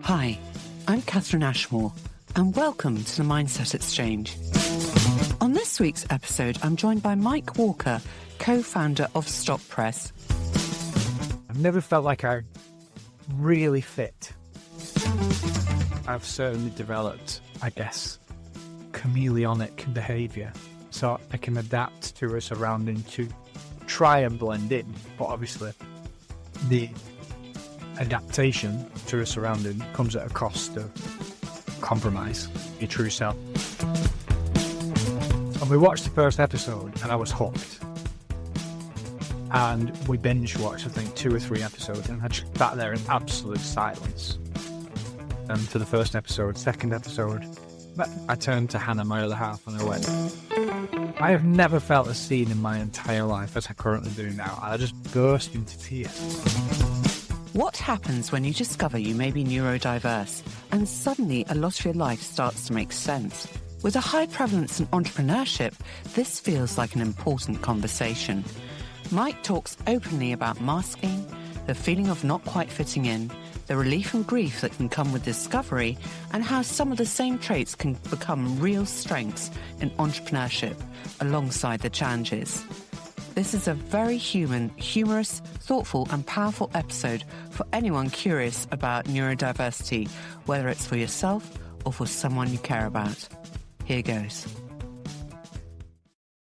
Hi, I'm Katherine Ashmore, and welcome to the Mindset Exchange. On this week's episode, I'm joined by Mike Walker, co-founder of StopPress. I've never felt like I really fit. I've certainly developed, I guess, chameleonic behaviour, so I can adapt to a surrounding to try and blend in, but obviously the adaptation to a surrounding comes at a cost of compromise your true self. And we watched the first episode and I was hooked. And we binge watched, I think, 2 or 3 episodes, and I just sat there in absolute silence. And for the first episode, second episode, I turned to Hannah, my other half, and I went, I have never felt as seen in my entire life as I currently do now. And I just burst into tears. What happens when you discover you may be neurodiverse and suddenly a lot of your life starts to make sense? With a high prevalence in entrepreneurship, this feels like an important conversation. Mike talks openly about masking, the feeling of not quite fitting in, the relief and grief that can come with discovery, and how some of the same traits can become real strengths in entrepreneurship alongside the challenges. This is a very human, humorous, thoughtful and powerful episode for anyone curious about neurodiversity, whether it's for yourself or for someone you care about. Here goes.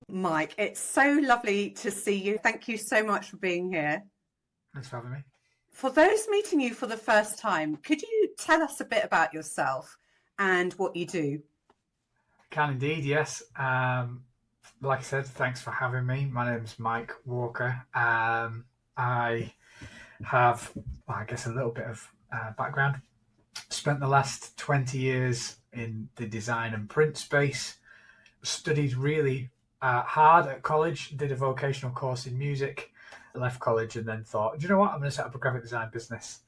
Mike, it's so lovely to see you. Thank you so much for being here. Thanks for having me. For those meeting you for the first time, could you tell us a bit about yourself and what you do? I can indeed, yes. Like I said, thanks for having me. My name's Mike Walker. I have, I guess, a little bit of background. Spent the last 20 years in the design and print space. Studied really hard at college. Did a vocational course in music. Left college and then thought, do you know what? I'm going to set up a graphic design business.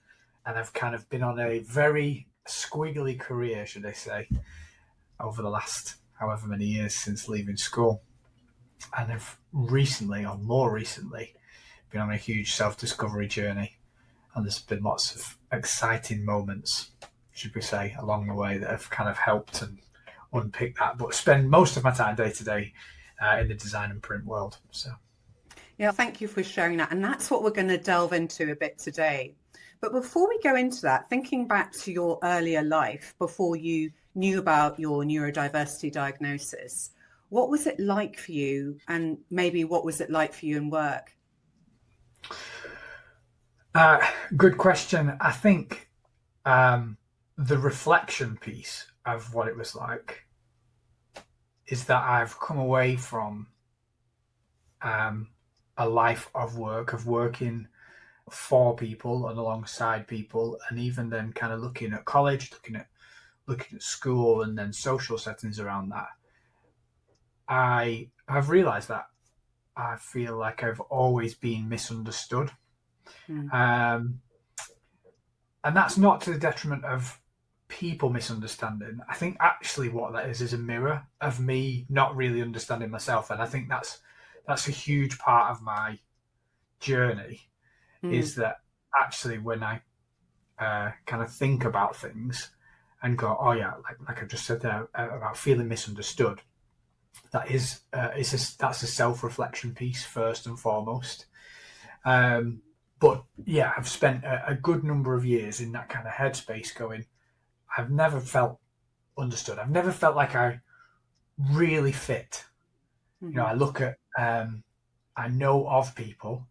And I've kind of been on a very squiggly career, should I say, over the last however many years since leaving school. And I've recently, or more recently, been on a huge self-discovery journey. And there's been lots of exciting moments, should we say, along the way that have kind of helped and unpick that. But spend most of my time day to day in the design and print world. So, yeah, thank you for sharing that. And that's what we're going to delve into a bit today. But before we go into that, thinking back to your earlier life before you knew about your neurodiversity diagnosis, what was it like for you? And maybe what was it like for you in work? Good question. I think the reflection piece of what it was like is that I've come away from a life of work, of working for people and alongside people, and even then kind of looking at college, looking at school and then social settings around that. I have realised that I feel like I've always been misunderstood. And that's not to the detriment of people misunderstanding. I think actually what that is a mirror of me not really understanding myself. And I think that's a huge part of my journey, is that actually when I kind of think about things and go, oh yeah, like I just said there about feeling misunderstood, that's a self-reflection piece first and foremost. But yeah, I've spent a good number of years in that kind of headspace going, I've never felt understood. I've never felt like I really fit. You know, I look at, I know of people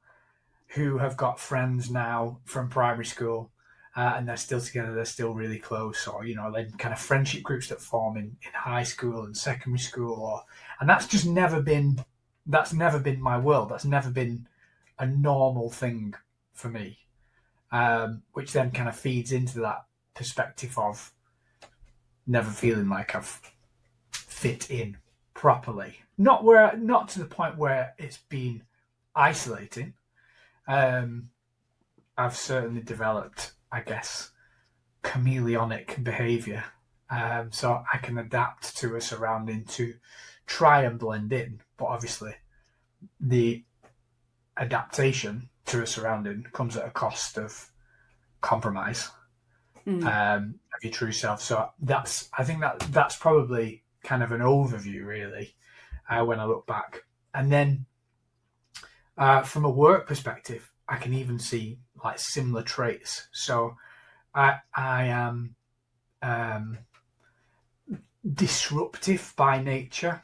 who have got friends now from primary school and they're still together, they're still really close, or, you know, then kind of friendship groups that form in high school and secondary school, and that's just never been my world. That's never been a normal thing for me, which then kind of feeds into that perspective of never feeling like I've fit in properly. Not to the point where it's been isolating. I've certainly developed, I guess, chameleonic behaviour, so I can adapt to a surrounding to try and blend in. But obviously, the adaptation to a surrounding comes at a cost of compromise of your true self. So I think that's probably kind of an overview, really, when I look back. And then from a work perspective, I can even see like similar traits. So I am disruptive by nature,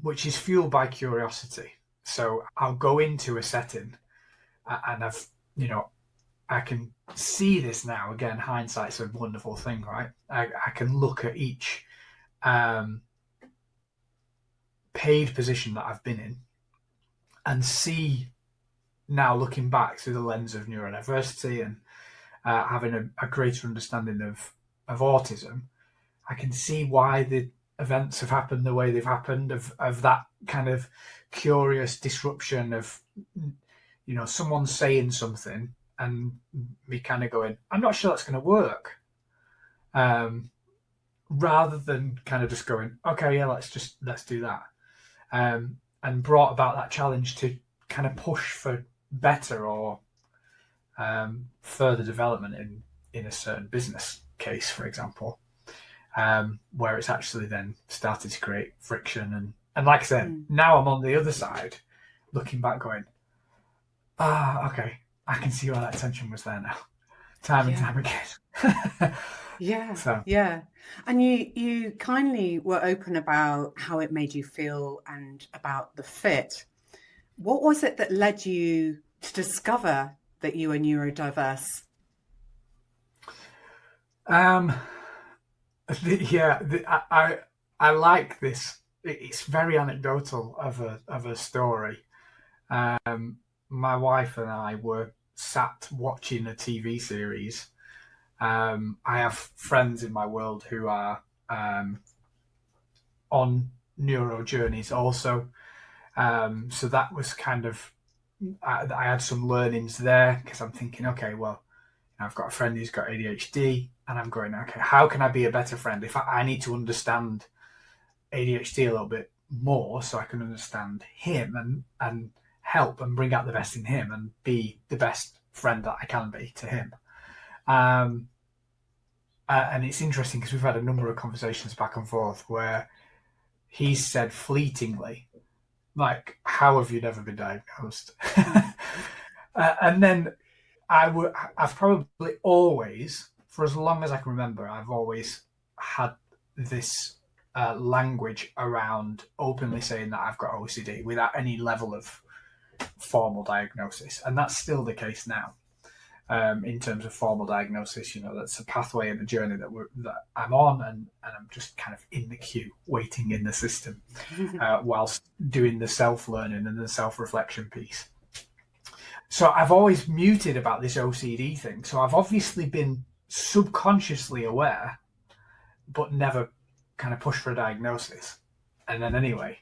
which is fueled by curiosity. So I'll go into a setting and I can see this now. Again, hindsight's a wonderful thing, right? I can look at each paid position that I've been in and see now, looking back through the lens of neurodiversity and having a greater understanding of autism, I can see why the events have happened the way they've happened, of that kind of curious disruption of, someone saying something and me kind of going, I'm not sure that's going to work. Rather than kind of just going, okay, yeah, let's do that. And brought about that challenge to kind of push for better or further development in a certain business case, for example, where it's actually then started to create friction. And like I said, now I'm on the other side, looking back going, okay, I can see why that tension was there now, time and time again. Yeah. And you kindly were open about how it made you feel and about the fit. What was it that led you to discover that you were neurodiverse? I like this. It's very anecdotal of a story. My wife and I were sat watching a TV series. I have friends in my world who are on neuro journeys also. So that was kind of, I had some learnings there, because I'm thinking, okay, well, I've got a friend who's got ADHD, and I'm going, okay, how can I be a better friend? If I need to understand ADHD a little bit more so I can understand him and help and bring out the best in him and be the best friend that I can be to him. And it's interesting because we've had a number of conversations back and forth where he's said fleetingly, like, how have you never been diagnosed? And then I've probably always, for as long as I can remember, I've always had this language around openly saying that I've got OCD without any level of formal diagnosis. And that's still the case now. In terms of formal diagnosis, that's a pathway and a journey that I'm on, and I'm just kind of in the queue, waiting in the system, whilst doing the self-learning and the self-reflection piece. So I've always muted about this OCD thing. So I've obviously been subconsciously aware, but never kind of pushed for a diagnosis. And then anyway,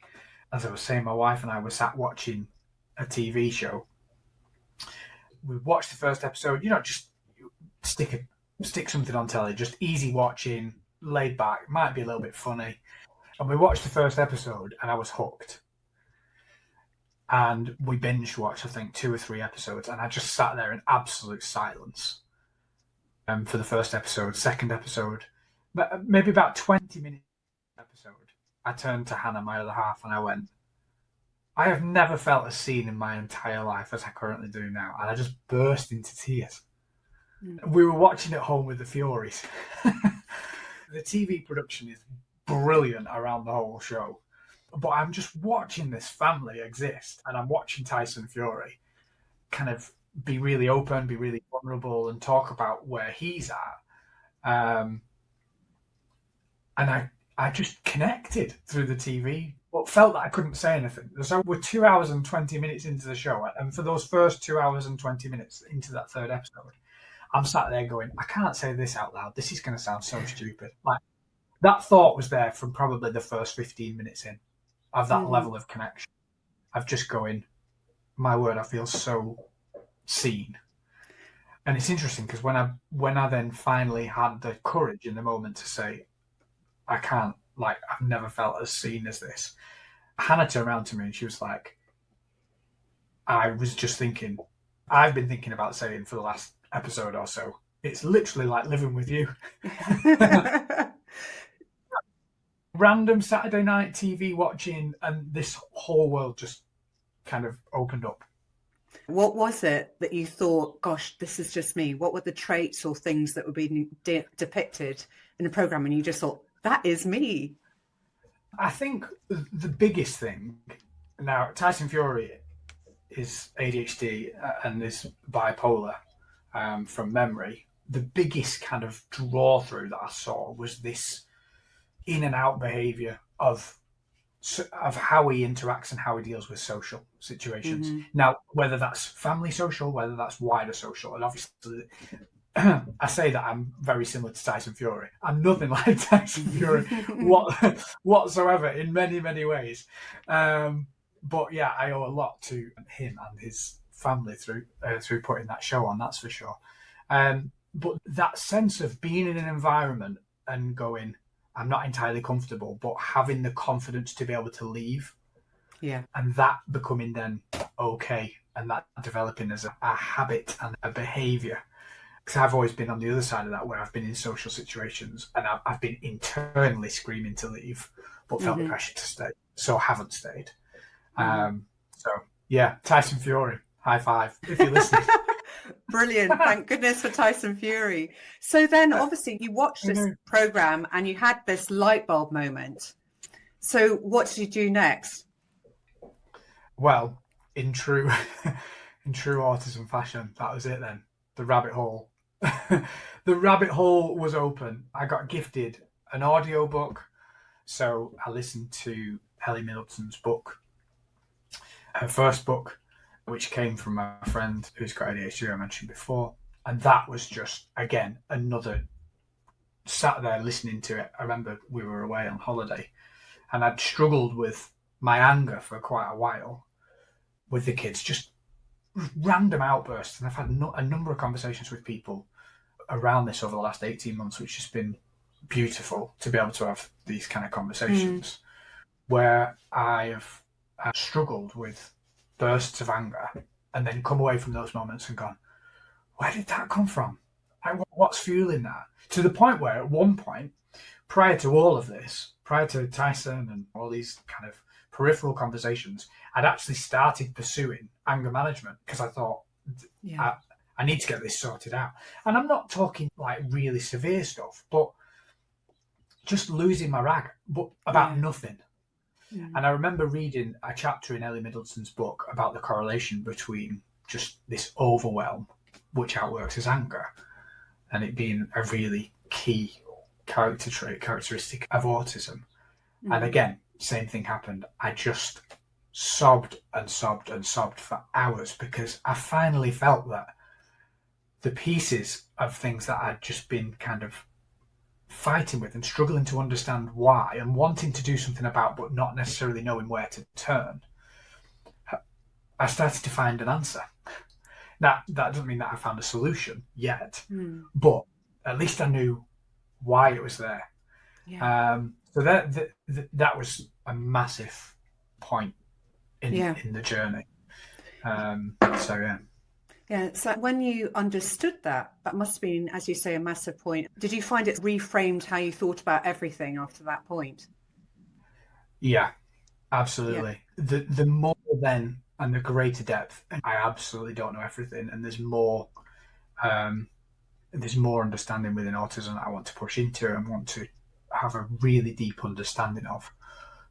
as I was saying, my wife and I were sat watching a TV show. We watched the first episode, just stick something on telly, just easy watching, laid back, might be a little bit funny. And we watched the first episode and I was hooked. And we binge watched, I think, 2 or 3 episodes, and I just sat there in absolute silence for the first episode. Second episode, maybe about 20 minutes episode, I turned to Hannah, my other half, and I went, I have never felt as seen in my entire life as I currently do now. And I just burst into tears. We were watching at home with the Furies. The TV production is brilliant around the whole show. But I'm just watching this family exist, and I'm watching Tyson Fury kind of be really open, be really vulnerable, and talk about where he's at. And I just connected through the TV, but felt that I couldn't say anything. So we're 2 hours and 20 minutes into the show, and for those first 2 hours and 20 minutes into that third episode, I'm sat there going, I can't say this out loud. This is going to sound so stupid. Like, that thought was there from probably the first 15 minutes in, of that level of connection, of just going, my word, I feel so seen. And it's interesting because when I then finally had the courage in the moment to say, I can't, like, I've never felt as seen as this, Hannah turned around to me and she was like, I was just thinking, I've been thinking about saying for the last episode or so, it's literally like living with you. Random Saturday night TV watching, and this whole world just kind of opened up. What was it that you thought, gosh, this is just me? What were the traits or things that were being depicted in the program? And you just thought, that is me. I think the biggest thing now, Tyson Fury is ADHD and is bipolar from memory. The biggest kind of draw through that I saw was this in and out behavior of how he interacts and how he deals with social situations. Mm-hmm. Now, whether that's family social, whether that's wider social, and obviously I say that I'm very similar to Tyson Fury. I'm nothing like Tyson Fury whatsoever in many, many ways. But yeah, I owe a lot to him and his family through putting that show on, that's for sure. But that sense of being in an environment and going, I'm not entirely comfortable, but having the confidence to be able to leave. Yeah. And that becoming then okay, and that developing as a habit and a behaviour. Because I've always been on the other side of that, where I've been in social situations and I've been internally screaming to leave, but felt the pressure to stay, so I haven't stayed. So yeah, Tyson Fury, high five if you're listening. Brilliant. Thank goodness for Tyson Fury. So then obviously you watched this program and you had this light bulb moment. So what did you do next? Well, in true autism fashion, that was it then. The rabbit hole. The rabbit hole was open. I got gifted an audio book. So I listened to Ellie Middleton's book, her first book, which came from my friend who's got ADHD, I mentioned before. And that was just, again, another, sat there listening to it. I remember we were away on holiday and I'd struggled with my anger for quite a while with the kids, just random outbursts. And I've had a number of conversations with people around this over the last 18 months, which has been beautiful to be able to have these kind of conversations where I've struggled with bursts of anger and then come away from those moments and gone, where did that come from? What's fueling that? To the point where at one point, prior to all of this, prior to Tyson and all these kind of peripheral conversations, I'd actually started pursuing anger management because I thought, I need to get this sorted out. And I'm not talking like really severe stuff, but just losing my rag, but about nothing. And I remember reading a chapter in Ellie Middleton's book about the correlation between just this overwhelm, which outworks as anger, and it being a really key characteristic of autism. And again, same thing happened. I just sobbed and sobbed and sobbed for hours because I finally felt that the pieces of things that I'd just been kind of fighting with and struggling to understand why and wanting to do something about but not necessarily knowing where to turn, I started to find an answer. Now, that doesn't mean that I found a solution yet, but at least I knew why it was there. So that was a massive point in the journey. Yeah, so when you understood that must have been, as you say, a massive point. Did you find it reframed how you thought about everything after that point? Yeah, absolutely. Yeah. The more then and the greater depth, I absolutely don't know everything, and there's more understanding within autism that I want to push into and want to have a really deep understanding of.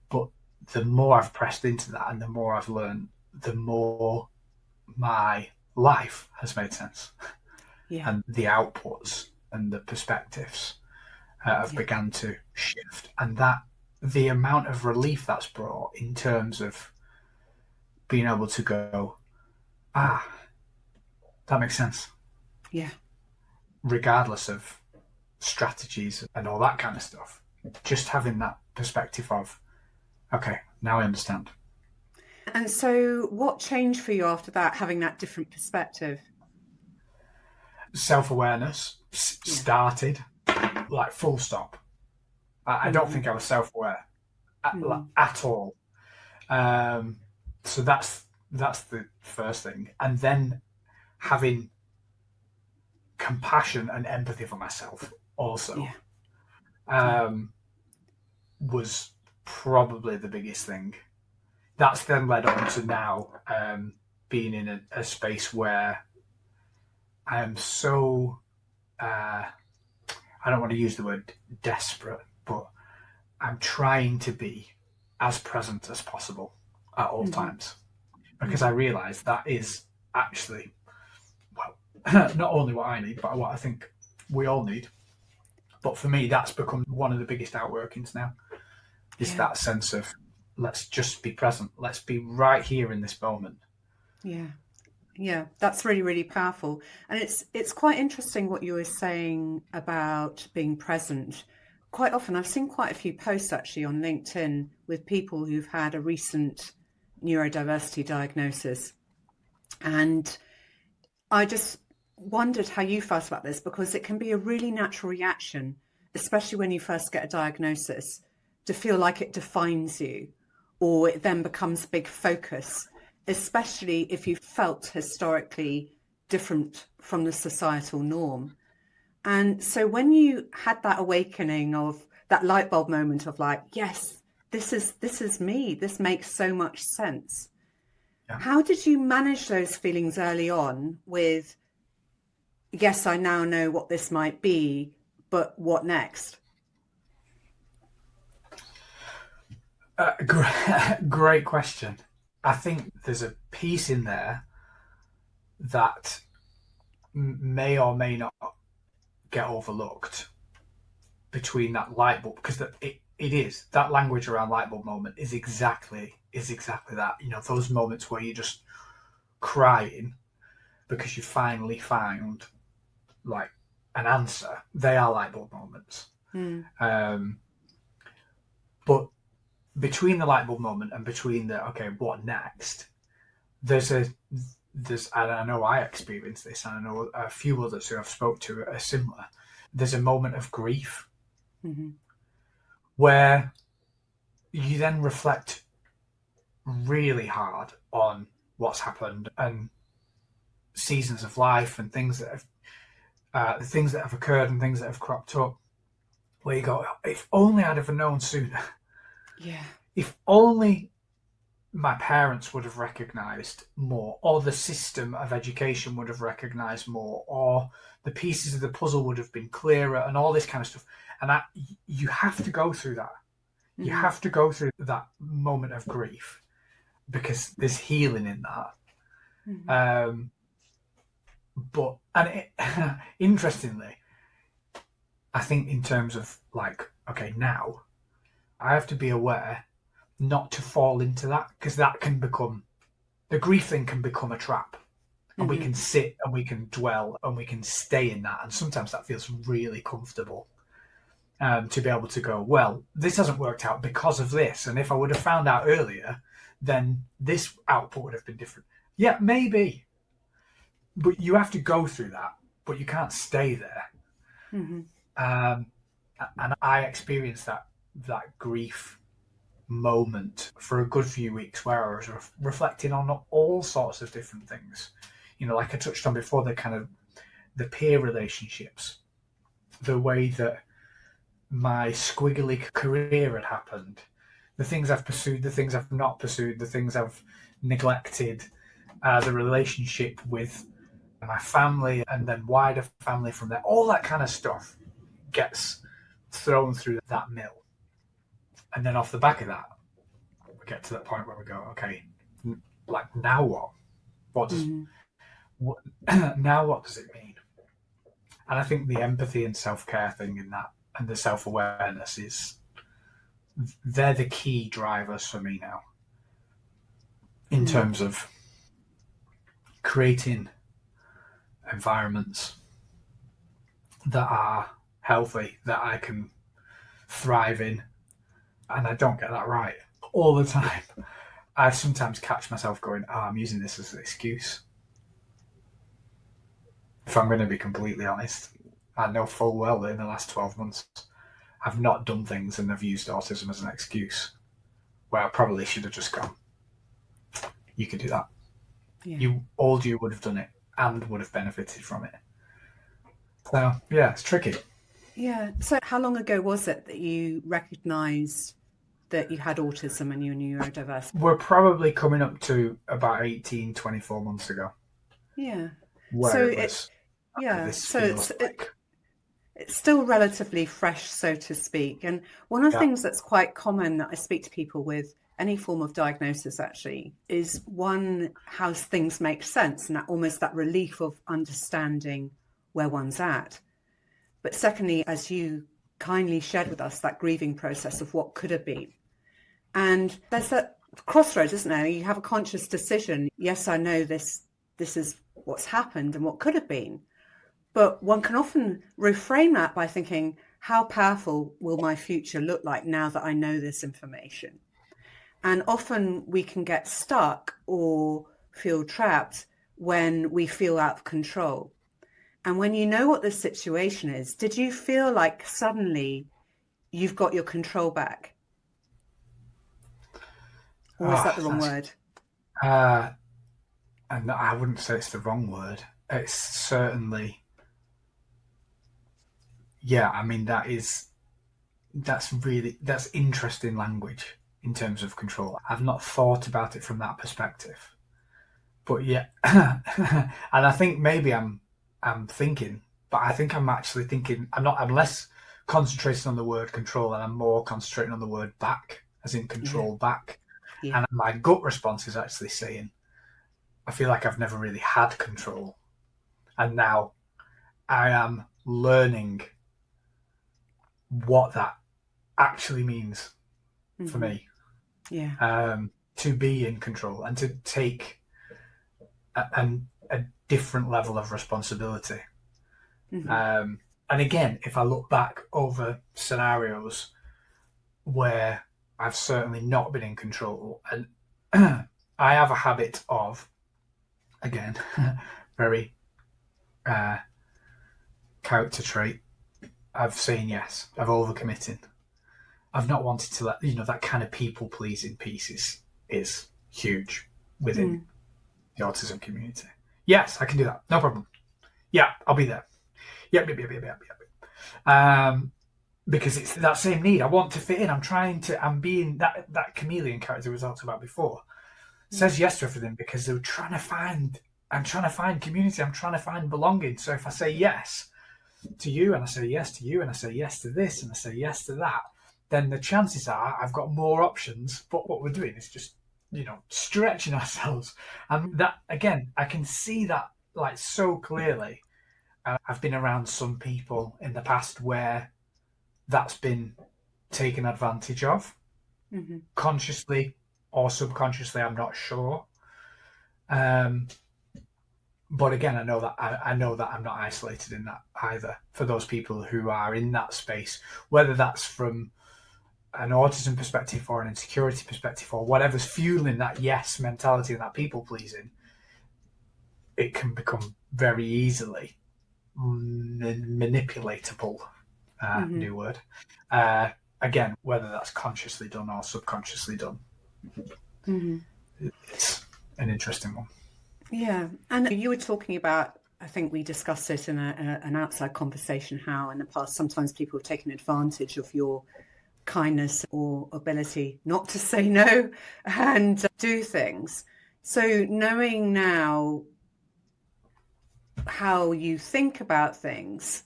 But the more I've pressed into that and the more I've learned, the more my life has made sense. And the outputs and the perspectives have begun to shift, and that the amount of relief that's brought in terms of being able to go, that makes sense, regardless of strategies and all that kind of stuff, just having that perspective of, okay, now I understand. And so what changed for you after that, having that different perspective? Self-awareness started, like full stop. I don't think I was self-aware at all. So that's That's the first thing. And then having compassion and empathy for myself also was probably the biggest thing. That's then led on to now being in a space where I am so, I don't want to use the word desperate, but I'm trying to be as present as possible at all times, because I realise that is actually, well, not only what I need, but what I think we all need. But for me, that's become one of the biggest outworkings now, is that sense of, let's just be present. Let's be right here in this moment. Yeah, that's really, really powerful. And it's quite interesting what you were saying about being present. Quite often, I've seen quite a few posts actually on LinkedIn with people who've had a recent neurodiversity diagnosis. And I just wondered how you felt about this, because it can be a really natural reaction, especially when you first get a diagnosis, to feel like it defines you, or it then becomes a big focus, especially if you felt historically different from the societal norm. And so when you had that awakening of that light bulb moment of like, yes, this is me, this makes so much sense. Yeah. How did you manage those feelings early on with, yes, I now know what this might be, but what next? Great question. I think there's a piece in there that may or may not get overlooked between that light bulb, because it is that language around light bulb moment is exactly that. You know, those moments where you're just crying because you finally found like an answer. They are light bulb moments. But between the light bulb moment and between the, okay, what next, there's and I know I experienced this, and I know a few others who I've spoke to are similar. There's a moment of grief where you then reflect really hard on what's happened and seasons of life and things that have occurred and things that have cropped up, where you go, if only I'd have known sooner. Yeah. If only my parents would have recognised more, or the system of education would have recognised more, or the pieces of the puzzle would have been clearer, and all this kind of stuff. And you have to go through that. You have to go through that moment of grief, because there's healing in that. Interestingly, I think in terms of like, okay, now I have to be aware not to fall into that, because that can become, the grief thing can become a trap, and we can sit and we can dwell and we can stay in that, and sometimes that feels really comfortable, to be able to go, well, this hasn't worked out because of this, and if I would have found out earlier, then this output would have been different. Yeah, maybe, but you have to go through that, but you can't stay there. And I experienced that grief moment for a good few weeks, where I was reflecting on all sorts of different things. You know, like I touched on before, the kind of the peer relationships, the way that my squiggly career had happened, the things I've pursued, the things I've not pursued, the things I've neglected, the relationship with my family, and then wider family from there. All that kind of stuff gets thrown through that mill. And then off the back of that, we get to that point where we go, okay, like now what? What does now what does it mean? And I think the empathy and self-care thing in that, and the self-awareness, they're the key drivers for me now, in terms of creating environments that are healthy, that I can thrive in. And I don't get that right all the time. I sometimes catch myself going, I'm using this as an excuse. If I'm going to be completely honest, I know full well that in the last 12 months, I've not done things and I've used autism as an excuse, where I probably should have just gone, you can do that. you would have done it and would have benefited from it. So yeah, it's tricky. Yeah. So how long ago was it that you recognised that you had autism and you were neurodiverse? We're probably coming up to about 18, 24 months ago. Yeah. Where So it was, it's still relatively fresh, so to speak. And one of the things that's quite common that I speak to people with any form of diagnosis actually is, one, how things make sense and that relief of understanding where one's at. But secondly, as you kindly shared with us, that grieving process of what could have been. And there's that crossroads, isn't there? You have a conscious decision. Yes, I know this is what's happened and what could have been. But one can often reframe that by thinking, how powerful will my future look like now that I know this information? And often we can get stuck or feel trapped when we feel out of control. And when you know what the situation is, did you feel like suddenly you've got your control back? Or is that the wrong word? And I wouldn't say it's the wrong word. It's certainly, I mean, that's interesting language in terms of control. I've not thought about it from that perspective. But yeah, and I think maybe I'm thinking, but I think I'm actually thinking, I'm less concentrating on the word control and I'm more concentrating on the word back, as in control back. Yeah. And my gut response is actually saying, I feel like I've never really had control. And now I am learning what that actually means for me. Yeah. To be in control and to take a different level of responsibility. And again, if I look back over scenarios where I've certainly not been in control, and I have a habit of, again, very character trait, of saying yes, of overcommitting. I've not wanted to let, that kind of people pleasing piece is huge within the autism community. Yes, I can do that. No problem. Yeah, I'll be there. Yep. Because it's that same need. I want to fit in. I'm being that chameleon character we talked about before. Says yes to everything because I'm trying to find community. I'm trying to find belonging. So if I say yes to you and I say yes to you and I say yes to this and I say yes to that, then the chances are I've got more options. But what we're doing is just, stretching ourselves. And that, again, I can see that like so clearly. I've been around some people in the past where that's been taken advantage of, consciously or subconsciously, I'm not sure. But again, I know that I'm not isolated in that either. For those people who are in that space, whether that's from an autism perspective or an insecurity perspective or whatever's fueling that yes mentality and that people pleasing, it can become very easily manipulatable. New word. Again, whether that's consciously done or subconsciously done, it's an interesting one. Yeah, and you were talking about, I think we discussed it in an outside conversation, how in the past sometimes people have taken advantage of your kindness or ability not to say no and do things. So knowing now how you think about things,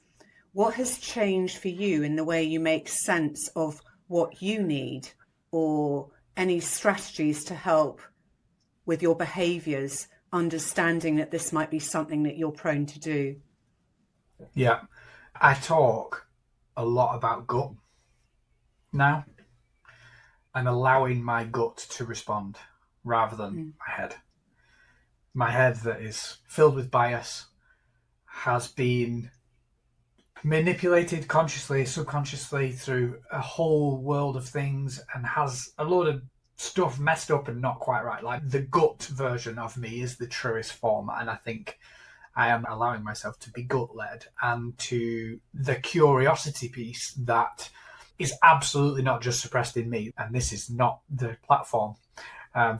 what has changed for you in the way you make sense of what you need, or any strategies to help with your behaviours, understanding that this might be something that you're prone to do? Yeah, I talk a lot about gut now and allowing my gut to respond rather than my head. My head that is filled with bias has been manipulated consciously, subconsciously through a whole world of things and has a load of stuff messed up and not quite right. Like the gut version of me is the truest form, and I think I am allowing myself to be gut-led, and to the curiosity piece that is absolutely not just suppressed in me, and this is not the platform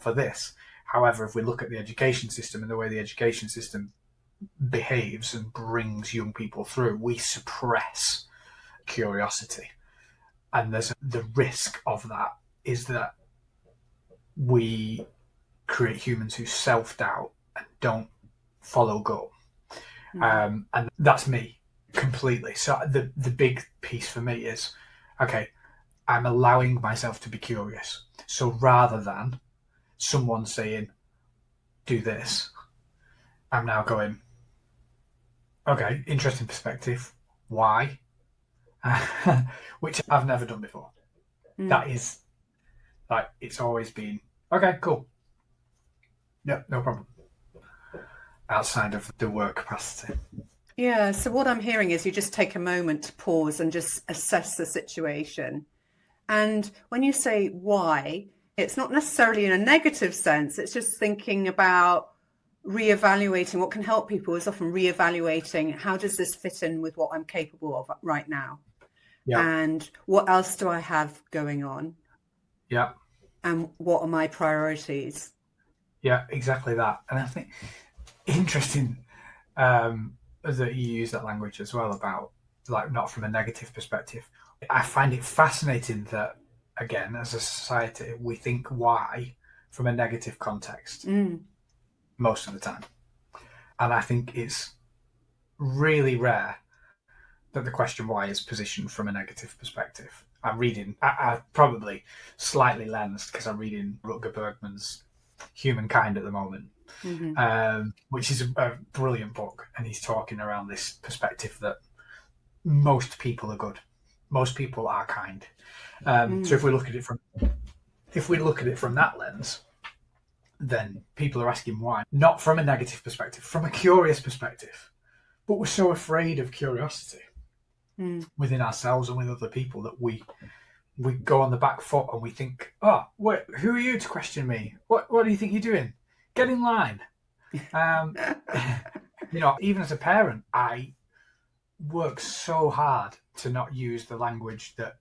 for this. However, if we look at the education system and the way the education system behaves and brings young people through, we suppress curiosity. And there's the risk of that is that we create humans who self-doubt and don't follow gut. And that's me completely. So the big piece for me is, okay, I'm allowing myself to be curious. So rather than someone saying, do this, I'm now going, okay, interesting perspective. Why? Which I've never done before. That is, like, it's always been, okay, cool. Yeah, no problem. Outside of the work capacity. Yeah, so what I'm hearing is you just take a moment to pause and just assess the situation. And when you say why, it's not necessarily in a negative sense. It's just thinking about reevaluating. What can help people is often reevaluating, how does this fit in with what I'm capable of right now? Yeah. And what else do I have going on? Yeah. And what are my priorities? Yeah, exactly that. And I think interesting that you use that language as well about, like, not from a negative perspective. I find it fascinating that, again, as a society, we think why from a negative context most of the time. And I think it's really rare that the question why is positioned from a negative perspective. I'm reading, I probably slightly lensed because I'm reading Rutger Bregman's Humankind at the moment, which is a brilliant book. And he's talking around this perspective that most people are good. Most people are kind. So if we look at it from that lens, then people are asking why, not from a negative perspective, from a curious perspective. But we're so afraid of curiosity within ourselves and with other people that we go on the back foot and we think, oh, wait, who are you to question me? What do you think you're doing? Get in line. Even as a parent, I work so hard to not use the language that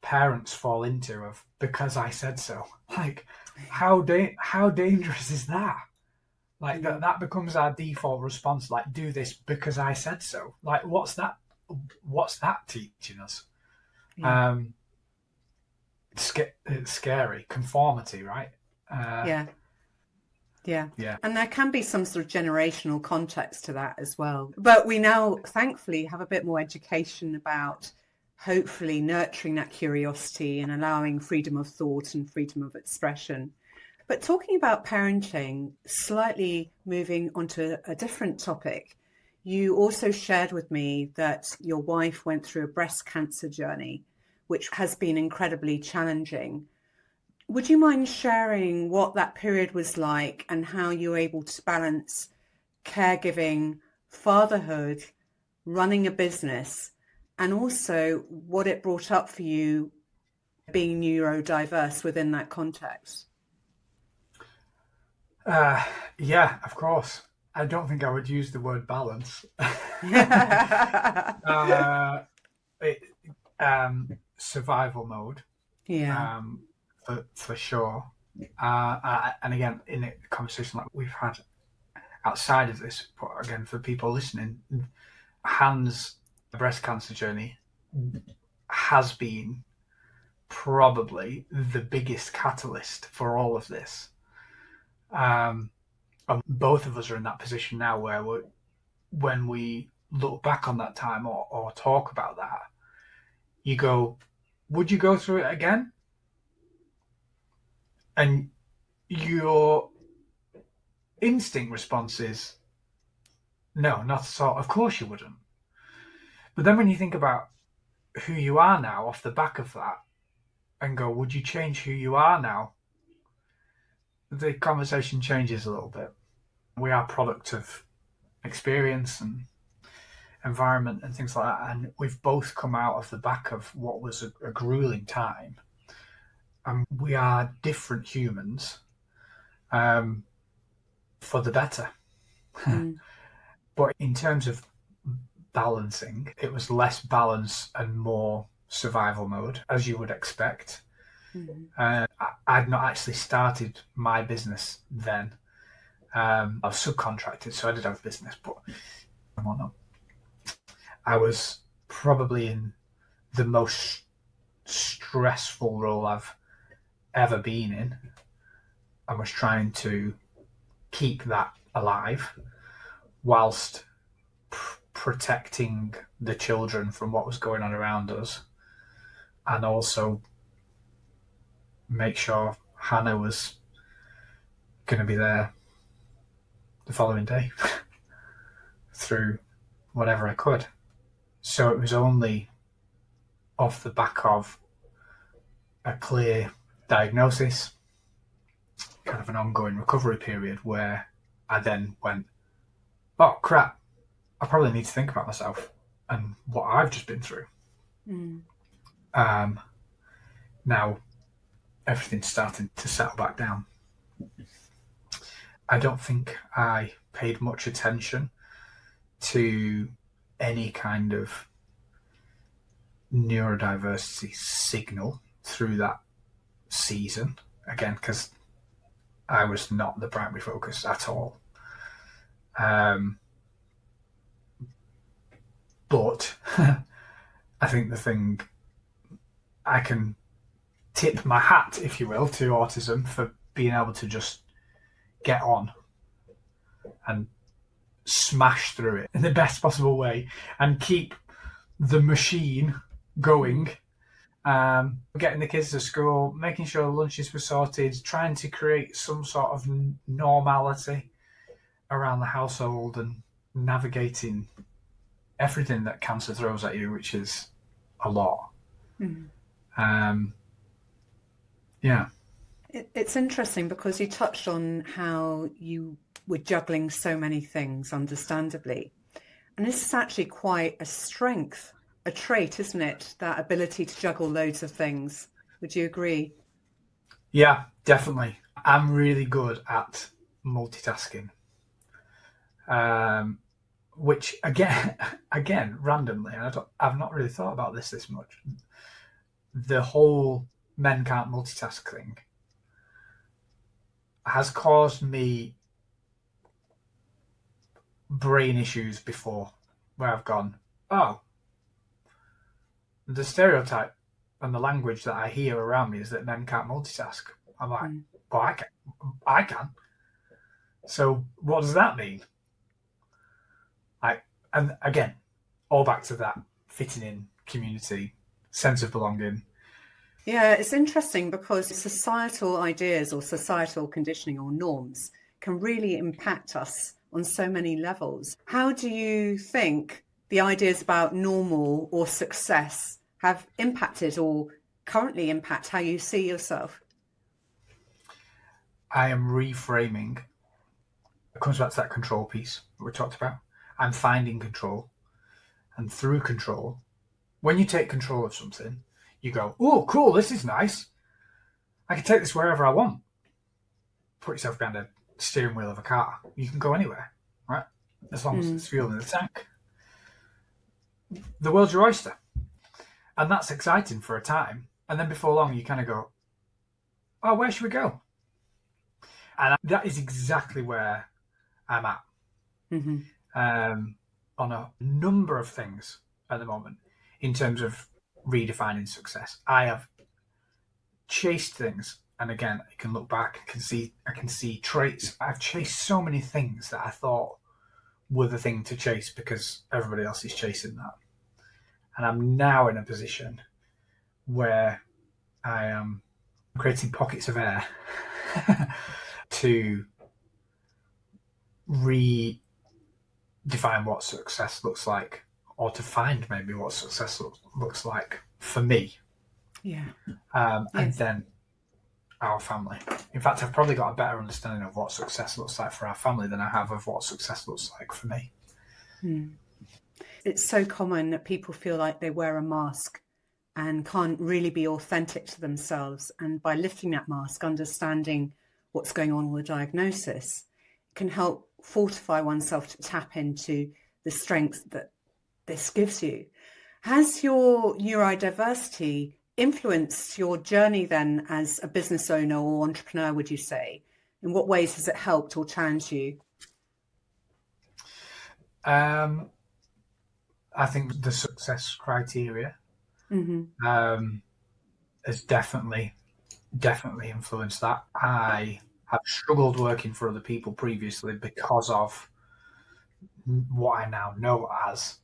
parents fall into of because I said so. Like, how dangerous is that? Like that becomes our default response. Like, do this because I said so. Like, what's that teaching us? Yeah. It's scary. Conformity, right? Yeah. And there can be some sort of generational context to that as well. But we now, thankfully, have a bit more education about hopefully nurturing that curiosity and allowing freedom of thought and freedom of expression. But talking about parenting, slightly moving onto a different topic, you also shared with me that your wife went through a breast cancer journey, which has been incredibly challenging. Would you mind sharing what that period was like and how you were able to balance caregiving, fatherhood, running a business, and also what it brought up for you being neurodiverse within that context? Yeah, of course. I don't think I would use the word balance. Survival mode. Yeah. For sure. And again, in a conversation like we've had outside of this, but again, for people listening, Hannah's breast cancer journey has been probably the biggest catalyst for all of this. And both of us are in that position now where when we look back on that time or talk about that, you go, would you go through it again? And your instinct response is, no, not at all. Of course you wouldn't. But then when you think about who you are now off the back of that and go, would you change who you are now? The conversation changes a little bit. We are a product of experience and environment and things like that. And we've both come out of the back of what was a grueling time. And we are different humans for the better. But in terms of balancing, it was less balance and more survival mode, as you would expect. I'd not actually started my business then. I was subcontracted, so I did have a business, but I was probably in the most stressful role I've ever been in. I was trying to keep that alive whilst protecting the children from what was going on around us, and also make sure Hannah was going to be there the following day through whatever I could. So it was only off the back of a clear diagnosis, kind of an ongoing recovery period, where I then went, oh crap, I probably need to think about myself and what I've just been through. Now everything's starting to settle back down. I don't think I paid much attention to any kind of neurodiversity signal through that season, again, because I was not the primary focus at all. But I think the thing, I can tip my hat, if you will, to autism for being able to just get on and smash through it in the best possible way and keep the machine going. Getting the kids to school, making sure lunches were sorted, trying to create some sort of normality around the household and navigating everything that cancer throws at you, which is a lot. Yeah. It's interesting because you touched on how you were juggling so many things, understandably. And this is actually quite a strength, a trait, isn't it? That ability to juggle loads of things. Would you agree? Yeah, definitely. I'm really good at multitasking. Which again, randomly, and I've not really thought about this much. The whole men can't multitask thing has caused me brain issues before, where I've gone, oh, the stereotype and the language that I hear around me is that men can't multitask. I'm like, well, I can. So what does that mean? And again, all back to that fitting in, community, sense of belonging. Yeah, it's interesting because societal ideas or societal conditioning or norms can really impact us on so many levels. How do you think the ideas about normal or success have impacted or currently impact how you see yourself? I am reframing. It comes back to that control piece that we talked about. I'm finding control. And through control, when you take control of something, you go, oh, cool, this is nice. I can take this wherever I want. Put yourself behind a steering wheel of a car. You can go anywhere, right? As long as there's fuel in the tank. The world's your oyster. And that's exciting for a time. And then before long, you kind of go, oh, where should we go? And that is exactly where I'm at. On a number of things at the moment in terms of redefining success. I have chased things, and again, I can look back, I can see traits. I've chased so many things that I thought were the thing to chase because everybody else is chasing that. And I'm now in a position where I am creating pockets of air to redefine what success looks like, or to find maybe what success looks like for me. Yeah. And then our family. In fact, I've probably got a better understanding of what success looks like for our family than I have of what success looks like for me. It's so common that people feel like they wear a mask and can't really be authentic to themselves. And by lifting that mask, understanding what's going on with the diagnosis, can help fortify oneself to tap into the strengths that this gives you. Has your neurodiversity influenced your journey then as a business owner or entrepreneur, would you say? In what ways has it helped or challenged you? I think the success criteria has definitely influenced that. I have struggled working for other people previously because of what I now know as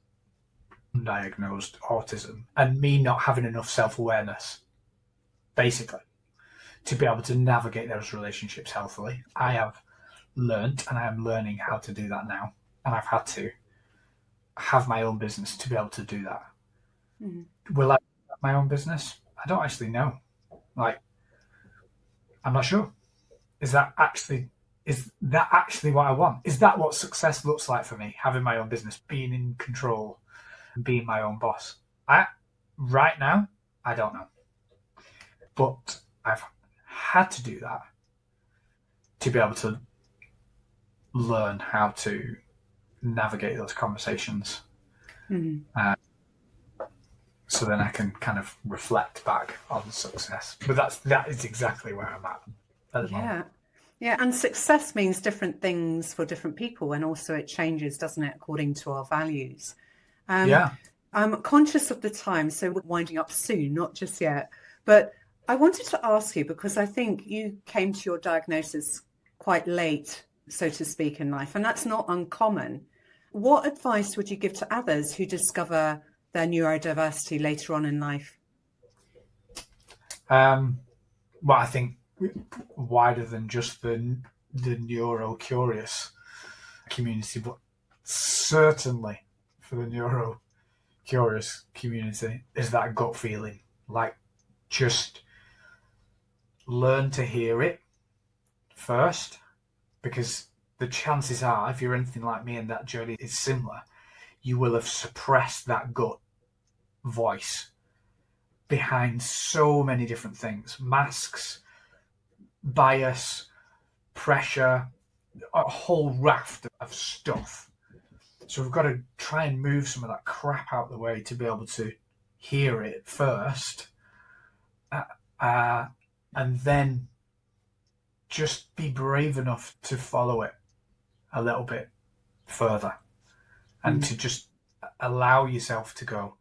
undiagnosed autism, and me not having enough self-awareness, basically, to be able to navigate those relationships healthily. I have learned, and I am learning how to do that now, and I've had to have my own business to be able to do that. Will I have my own business? I don't actually know. I'm not sure. Is that actually what I want? Is that what success looks like for me? Having my own business, being in control, being my own boss. Right now, I don't know. But I've had to do that to be able to learn how to navigate those conversations. So then I can kind of reflect back on success. But that is exactly where I'm at the moment. Yeah, and success means different things for different people, and also it changes, doesn't it, according to our values. I'm conscious of the time, so we're winding up soon, not just yet. But I wanted to ask you, because I think you came to your diagnosis quite late, so to speak, in life, and that's not uncommon. What advice would you give to others who discover their neurodiversity later on in life? Well, I think wider than just the neuro-curious community, but certainly for the neuro-curious community is that gut feeling. Like, just learn to hear it first, because the chances are, if you're anything like me and that journey is similar, you will have suppressed that gut voice behind so many different things: masks, bias, pressure, a whole raft of stuff. So we've got to try and move some of that crap out of the way to be able to hear it first, and then just be brave enough to follow it a little bit further, and to just allow yourself to go,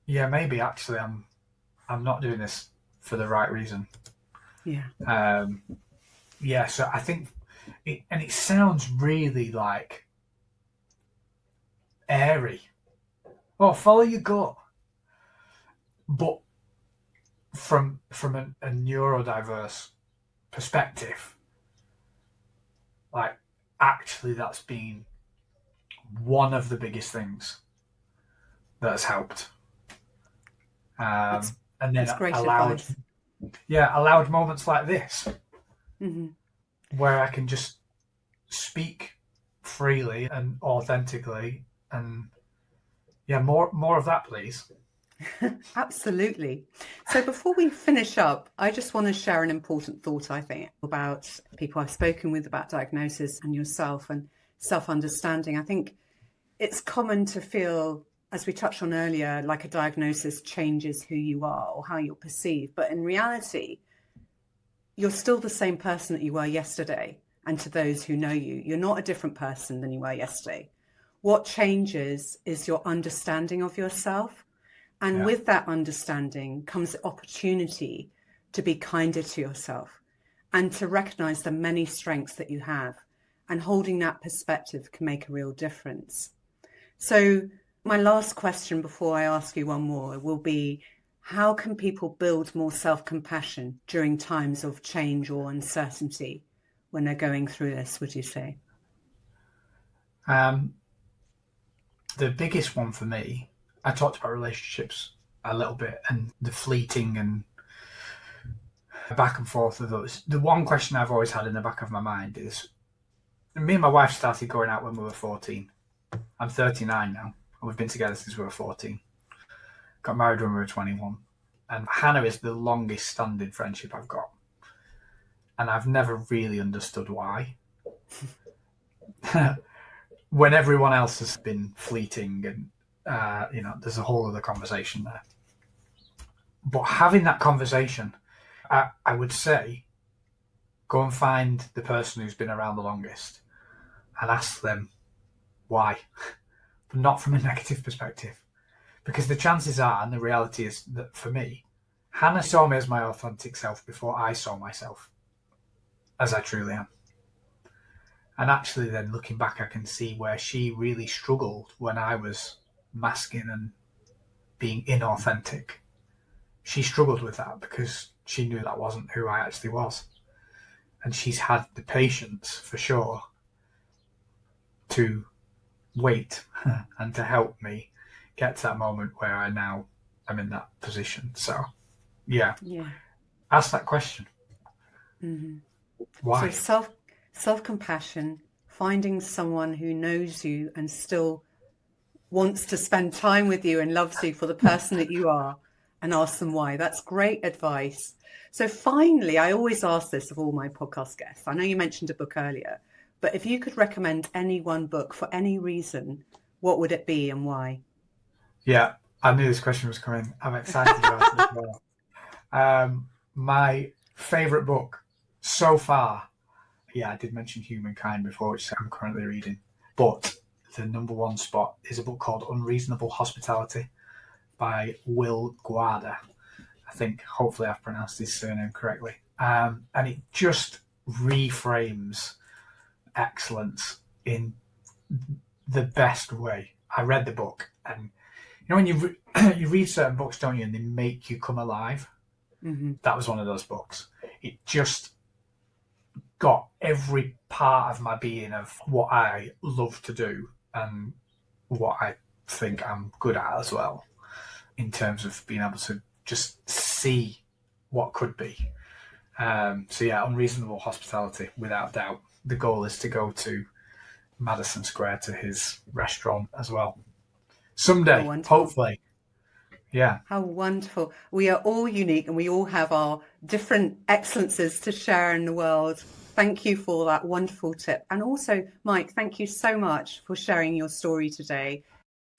yeah, maybe actually I'm not doing this for the right reason. So I think it sounds really like airy. Oh, follow your gut. But from a neurodiverse perspective, like, actually that's been one of the biggest things that's helped. And then allowed moments like this, where I can just speak freely and authentically, and more of that, please. Absolutely. So before we finish up, I just want to share an important thought, I think, about people I've spoken with about diagnosis and yourself and self-understanding. I think it's common to feel, as we touched on earlier, like a diagnosis changes who you are or how you're perceived. But in reality, you're still the same person that you were yesterday. And to those who know you, you're not a different person than you were yesterday. What changes is your understanding of yourself. And with that understanding comes the opportunity to be kinder to yourself and to recognize the many strengths that you have. And holding that perspective can make a real difference. So my last question before I ask you one more will be, how can people build more self-compassion during times of change or uncertainty when they're going through this, would you say? The biggest one for me, I talked about relationships a little bit and the fleeting and back and forth of those. The one question I've always had in the back of my mind is, me and my wife started going out when we were 14. I'm 39 now, and we've been together since we were 14. Got married when we were 21. And Hannah is the longest standing friendship I've got. And I've never really understood why. When everyone else has been fleeting and, there's a whole other conversation there. But having that conversation, I would say, go and find the person who's been around the longest and ask them why, but not from a negative perspective. Because the chances are, and the reality is that for me, Hannah saw me as my authentic self before I saw myself as I truly am. And actually then looking back, I can see where she really struggled when I was masking and being inauthentic. She struggled with that because she knew that wasn't who I actually was. And she's had the patience, for sure, to wait and to help me get to that moment where I now am in that position. So, yeah. Ask that question. Mm-hmm. Why? So self-compassion, finding someone who knows you and still wants to spend time with you and loves you for the person that you are, and ask them why. That's great advice. So finally, I always ask this of all my podcast guests. I know you mentioned a book earlier, but if you could recommend any one book for any reason, what would it be and why? Yeah, I knew this question was coming. I'm excited about it as well. My favourite book so far, I did mention Humankind before, which I'm currently reading, but the number one spot is a book called Unreasonable Hospitality by Will Guarda. I think, hopefully I've pronounced his surname correctly. And it just reframes excellence in the best way. I read the book, and when you read certain books, don't you, and they make you come alive. Mm-hmm. That was one of those books. It just got every part of my being of what I love to do and what I think I'm good at as well, in terms of being able to just see what could be. Unreasonable Hospitality, without doubt. The goal is to go to Madison Square to his restaurant as well. Someday, hopefully. Yeah. How wonderful. We are all unique and we all have our different excellences to share in the world. Thank you for that wonderful tip. And also, Mike, thank you so much for sharing your story today.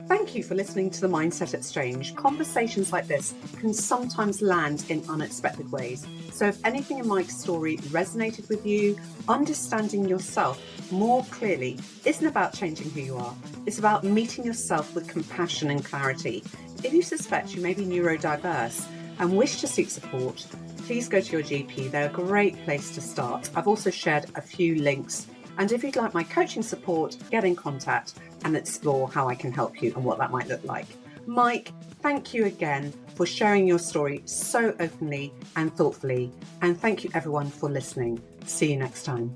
Thank you for listening to the Mindset Exchange. Conversations like this can sometimes land in unexpected ways. So if anything in Mike's story resonated with you, understanding yourself more clearly isn't about changing who you are. It's about meeting yourself with compassion and clarity. If you suspect you may be neurodiverse and wish to seek support, please go to your GP. They're a great place to start. I've also shared a few links. And if you'd like my coaching support, get in contact and explore how I can help you and what that might look like. Mike, thank you again for sharing your story so openly and thoughtfully. And thank you everyone for listening. See you next time.